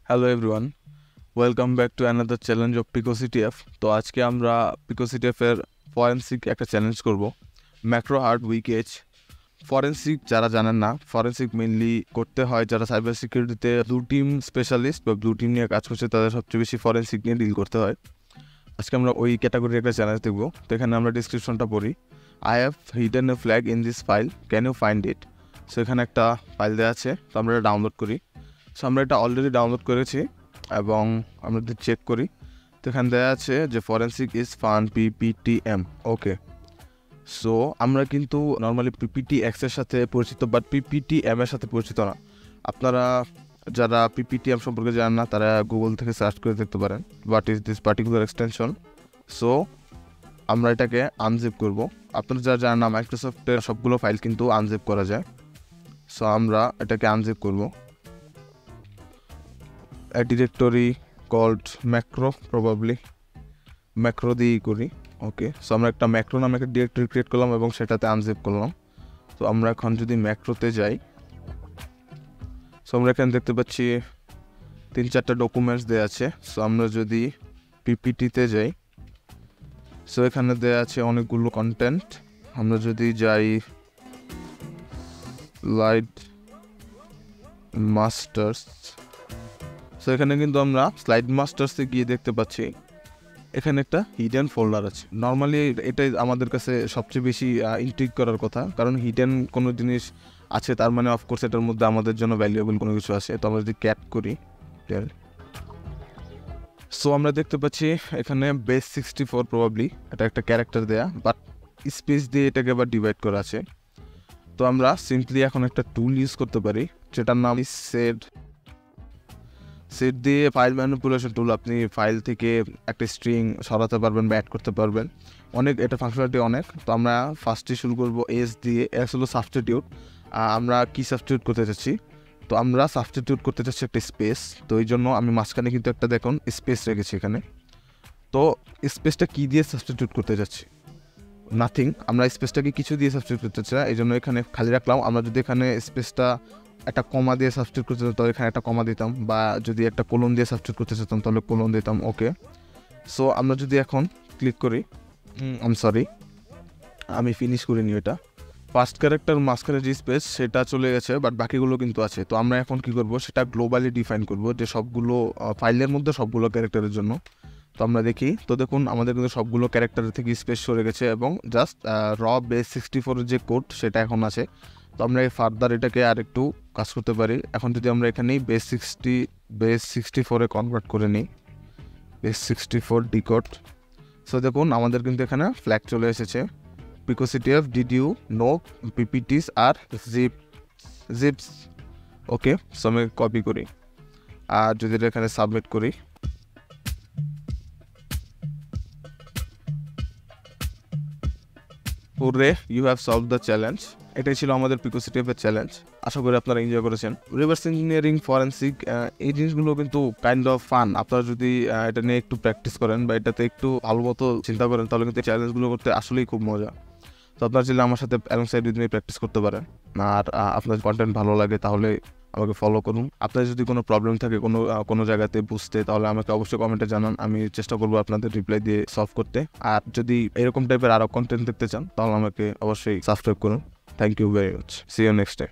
Hello everyone, welcome back to another challenge of PicoCTF. তো আজকে আমরা পিকোসিটিএফের ফরেন্সিক একটা চ্যালেঞ্জ করব, ম্যাক্রো হার্ড উইকেজ। ফরেন্সিক যারা জানেন না, ফরেন্সিক মেনলি করতে হয় যারা সাইবার সিকিউরিটিতে ব্লু টিম স্পেশালিস্ট বা ব্লু টিম নিয়ে কাজ করছে, তাদের সবচেয়ে বেশি ফরেন্সিক নিয়ে ডিল করতে হয়। আজকে আমরা ওই ক্যাটাগরির একটা চ্যালেঞ্জ দেখবো। তো এখানে আমরা ডিসক্রিপশনটা পড়ি। I have hidden a flag in this file, can you find it? So এখানে একটা ফাইল দেওয়া আছে, তো আমরা এটা ডাউনলোড করি। সো আমরা এটা অলরেডি ডাউনলোড করেছি এবং আমরা যদি চেক করি তো এখানে দেওয়া আছে যে forensic is fun PPTM. Okay, so আমরা কিন্তু নর্মালি পিপিটি এক্সের সাথে পরিচিত, বাট পিপিটিএম এর সাথে পরিচিত না। আপনারা যারা পিপিটিএম সম্পর্কে জানেন না, তারা গুগল থেকে সার্চ করে দেখতে পারেন what is this particular extension. So আমরা এটাকে আনজিপ করব। আপনারা যারা জানেন না, মাইক্রোসফটের সবগুলো ফাইল কিন্তু আনজিপ করা যায়। সো আমরা এটাকে আনজিপ করব। a directory called macro, probably macro দিয়েই করি। ওকে, সো আমরা একটা ম্যাক্রো নামে একটা ডিরেক্টরি ক্রিয়েট করলাম এবং সেটাতে আনজিপ করলাম। তো আমরা এখন যদি ম্যাক্রোতে যাই, সো আমরা এখানে দেখতে পাচ্ছি 3-4টা ডকুমেন্টস দেওয়া আছে। সো আমরা যদি পিপিটিতে যাই, সো এখানে দেওয়া আছে অনেকগুলো কন্টেন্ট। আমরা যদি যাই লাইট মাস্টার্স, সো এখানে কিন্তু আমরা স্লাইড মাস্টার্সে গিয়ে দেখতে পাচ্ছি এখানে একটা হিডেন ফোল্ডার আছে। নর্মালি এটাই আমাদের কাছে সবচেয়ে বেশি ইন্ট্রিগ করার কথা, কারণ হিডেন কোনো জিনিস আছে তার মানে অফকোর্স এটার মধ্যে আমাদের জন্য ভ্যালুয়েবল কোনো কিছু আছে। তো আমরা যদি ক্যাট করি, সো আমরা দেখতে পাচ্ছি এখানে বেস 64 প্রবাবলি এটা একটা ক্যারেক্টার দেয়া, বাট স্পেস দিয়ে এটাকে আবার ডিভাইড করা আছে। তো আমরা সিম্পলি এখন একটা টুল ইউজ করতে পারি যেটার নাম সেট দিয়ে ফাইল ম্যানিপুলেশন টুল। আপনি ফাইল থেকে একটা স্ট্রিং সরাতে পারবেন বা অ্যাড করতে পারবেন, অনেক এটা ফাংশনালিটি অনেক। তো আমরা ফার্স্টে শুরু করব এস দিয়ে। এস হলো সাবস্টিটিউট। আমরা কি সাবস্টিটিউট করতে চাচ্ছি? তো আমরা সাবস্টিটিউট করতে চাচ্ছি একটা স্পেস। তো এই জন্য আমি মাঝখানে কিন্তু একটা দেখুন স্পেস রেখেছি এখানে। তো স্পেসটা কি দিয়ে সাবস্টিটিউট করতে যাচ্ছি? নাথিং। আমরা স্পেসটাকে কিছু দিয়ে সাবস্টিটিউট করতে চাচ্ছি না, এই জন্য এখানে খালি রাখলাম। আমরা যদি এখানে স্পেসটা একটা কমা দিয়ে সাবস্টিটিউট করতে চাইতাম তাহলে এখানে একটা কমা দিতাম, বা যদি একটা কোলন দিয়ে সাবস্টিটিউট করতে চাইতাম তাহলে কোলন দিতাম। ওকে, সো আমরা যদি এখন ক্লিক করি, আমি ফিনিশ করিনি এটা। ফার্স্ট ক্যারেক্টার মাঝখানে যে স্পেস সেটা চলে গেছে, বাট বাকিগুলো কিন্তু আছে। তো আমরা এখন কি করব, সেটা গ্লোবালি ডিফাইন করব যে সবগুলো ফাইলের মধ্যে সবগুলো ক্যারেক্টারের জন্য। তো আমরা দেখি, তো দেখুন আমাদের কিন্তু সবগুলো ক্যারেক্টারের থেকে স্পেস সরে গেছে এবং জাস্ট র বেস 64 যে কোড সেটা এখন আছে। তো আমরা ফার্দার এটাকে আর একটু কাজ করতে পারি। এখন যদি আমরা এখানেই বেস 64-এ কনভার্ট করে নিই, বেস 64 ডিকোড। সো দেখুন আমাদের কিন্তু এখানে ফ্ল্যাগ চলে এসেছে। PicoCTF did you know PPTs are zips. Okay, so আমি কপি করি আর যদি এটা এখানে সাবমিট করি, hurray, you have solve the challenge. এটাই ছিল আমাদের পিকোসিটিএফের চ্যালেঞ্জ। আশা করি আপনারা এনজয় করেছেন। রিভার্স ইঞ্জিনিয়ারিং, ফরেন্সিক, এই জিনিসগুলো কিন্তু কাইন্ড অফ ফান। আপনারা যদি এটা নিয়ে একটু প্র্যাকটিস করেন বা এটাতে একটু ভালো মতো চিন্তা করেন, তাহলে কিন্তু চ্যালেঞ্জগুলো করতে আসলেই খুব মজা। তো আপনারা চাইলে আমার সাথে অ্যালংসাইড উইথ মি প্র্যাকটিস করতে পারেন। আর আপনার কন্টেন্ট ভালো লাগে তাহলে আমাকে ফলো করুন। আপনার যদি কোনো প্রবলেম থাকে কোনো জায়গাতে বুঝতে, তাহলে আমাকে অবশ্যই কমেন্টে জানান। আমি চেষ্টা করবো আপনাদের রিপ্লাই দিয়ে সলভ করতে। আর যদি এরকম টাইপের আরও কন্টেন্ট দেখতে চান তাহলে আমাকে অবশ্যই সাবস্ক্রাইব করুন। Thank you very much. See you next time.